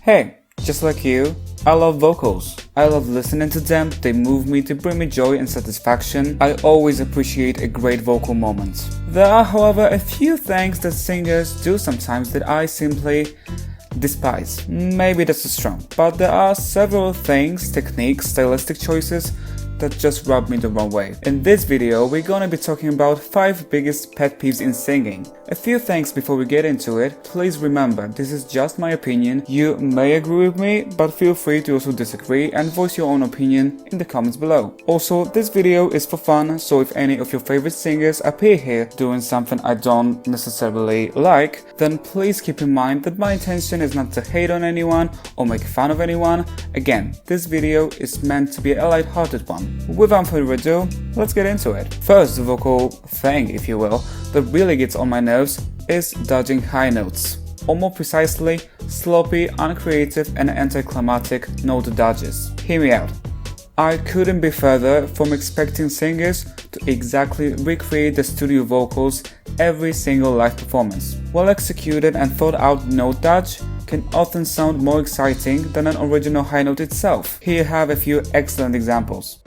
Hey, just like you, I love vocals. I love listening to them, they move me, they bring me joy and satisfaction. I always appreciate a great vocal moment. There are, however, a few things that singers do sometimes that I simply despise. Maybe that's too strong, but there are several things, techniques, stylistic choices that just rub me the wrong way. In this video, we're gonna be talking about 5 biggest pet peeves in singing. A few things before we get into it. Please remember, this is just my opinion. You may agree with me, but feel free to also disagree and voice your own opinion in the comments below. Also, this video is for fun, so if any of your favorite singers appear here doing something I don't necessarily like, then please keep in mind that my intention is not to hate on anyone or make fun of anyone. Again, this video is meant to be a light-hearted one. Without further ado, let's get into it. First, the vocal thing, if you will, that really gets on my nerves is dodging high notes. Or more precisely, sloppy, uncreative and anticlimactic note dodges. Hear me out. I couldn't be further from expecting singers to exactly recreate the studio vocals every single live performance. Well executed and thought out note dodge can often sound more exciting than an original high note itself. Here you have a few excellent examples.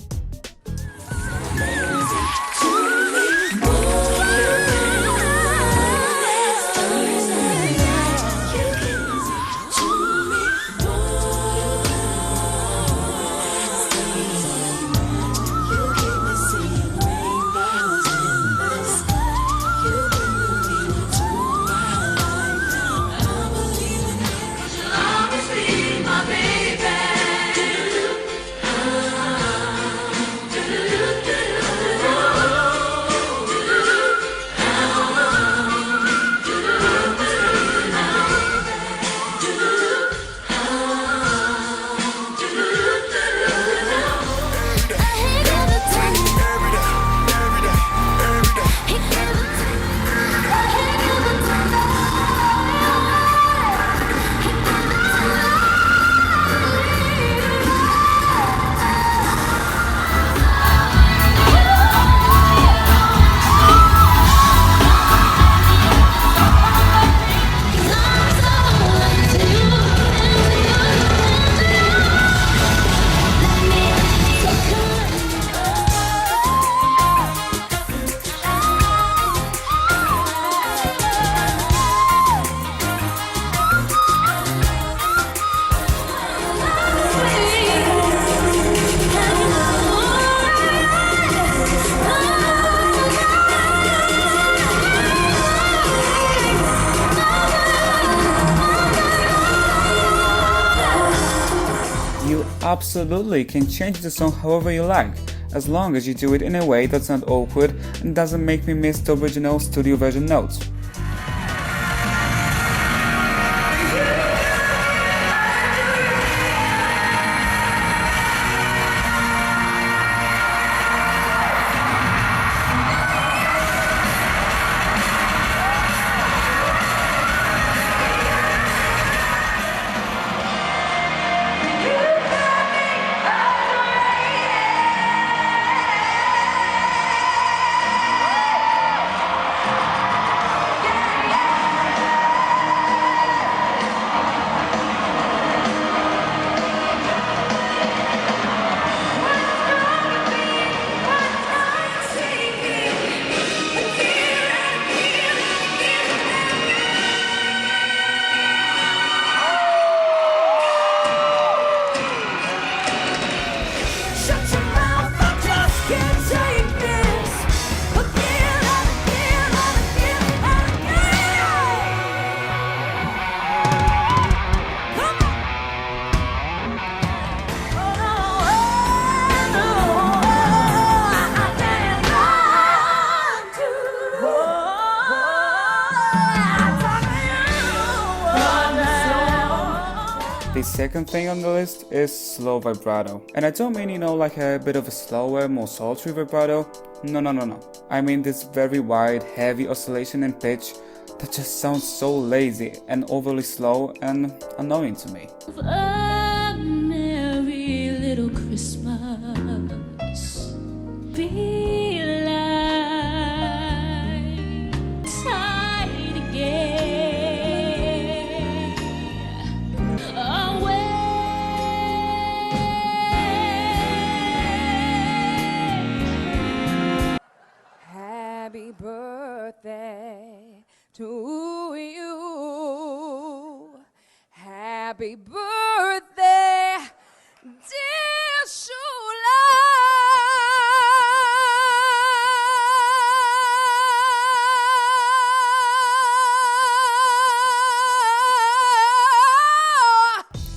You absolutely can change the song however you like, as long as you do it in a way that's not awkward and doesn't make me miss the original studio version notes. The second thing on the list is slow vibrato. And I don't mean, like a bit of a slower, more sultry vibrato. No. I mean this very wide, heavy oscillation in pitch that just sounds so lazy and overly slow and annoying to me. A merry little Christmas. Be like tide again. Oh, birthday to you. Happy birthday, dear Shula.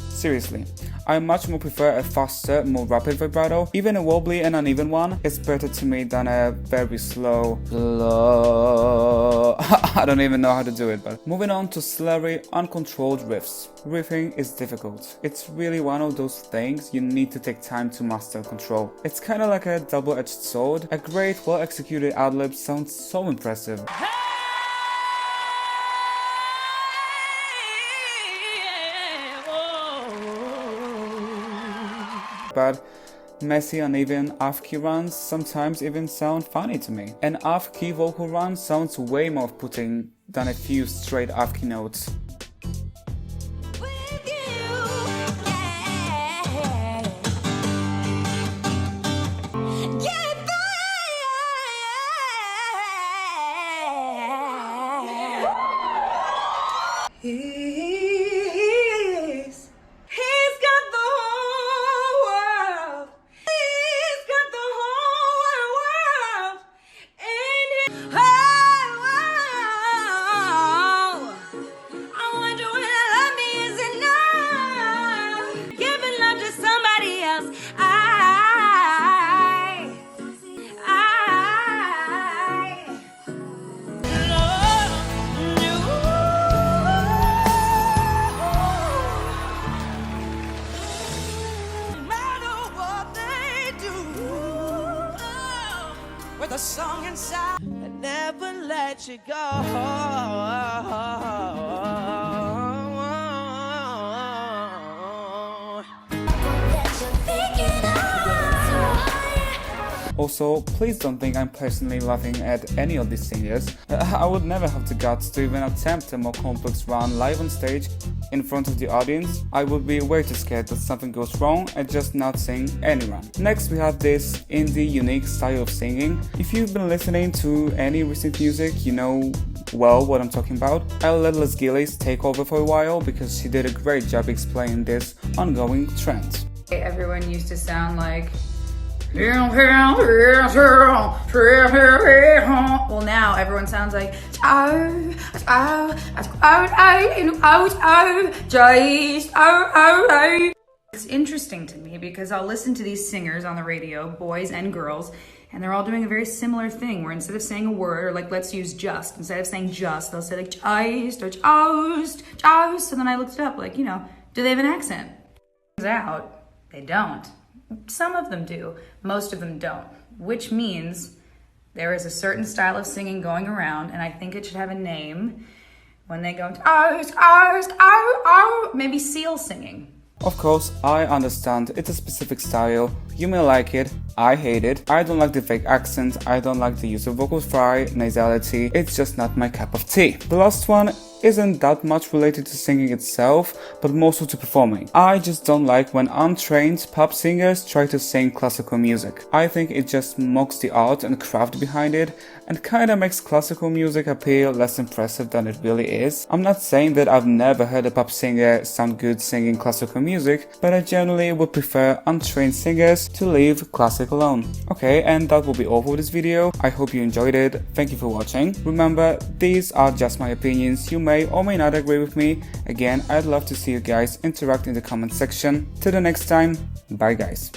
Seriously, I much more prefer a faster, more rapid vibrato. Even a wobbly and uneven one is better to me than a very slow I don't even know how to do it, but moving on to slurry, uncontrolled riffs. Riffing is difficult. It's really one of those things you need to take time to master and control. It's kinda like a double-edged sword. A great, well-executed ad-lib sounds so impressive. But messy, uneven off-key runs sometimes even sound funny to me. An off-key vocal run sounds way more off-putting than a few straight off-key notes. With a song inside, I never let you go. Also, please don't think I'm personally laughing at any of these singers. I would never have the guts to even attempt a more complex run live on stage in front of the audience. I would be way too scared that something goes wrong and just not sing any run. Next we have this indie unique style of singing. If you've been listening to any recent music, you know well what I'm talking about. I'll let Gillies take over for a while because she did a great job explaining this ongoing trend. Everyone used to sound like well, now everyone sounds like it's interesting to me because I'll listen to these singers on the radio, boys and girls, and they're all doing a very similar thing where instead of saying a word, or like let's use just, instead of saying just, they'll say like just or just. So then I looked it up, like, you know, do they have an accent? Turns out they don't. Some of them do, most of them don't, which means there is a certain style of singing going around, and I think it should have a name when they go into maybe seal singing. Of course, I understand it's a specific style. You may like it, I hate it. I don't like the fake accent, I don't like the use of vocal fry, nasality. It's just not my cup of tea. The last one isn't that much related to singing itself, but more so to performing. I just don't like when untrained pop singers try to sing classical music. I think it just mocks the art and craft behind it and kinda makes classical music appear less impressive than it really is. I'm not saying that I've never heard a pop singer sound good singing classical music, but I generally would prefer untrained singers to leave classic alone. Okay, and that will be all for this video. I hope you enjoyed it. Thank you for watching. Remember, these are just my opinions. You may or may not agree with me. Again, I'd love to see you guys interact in the comment section. Till the next time, bye guys.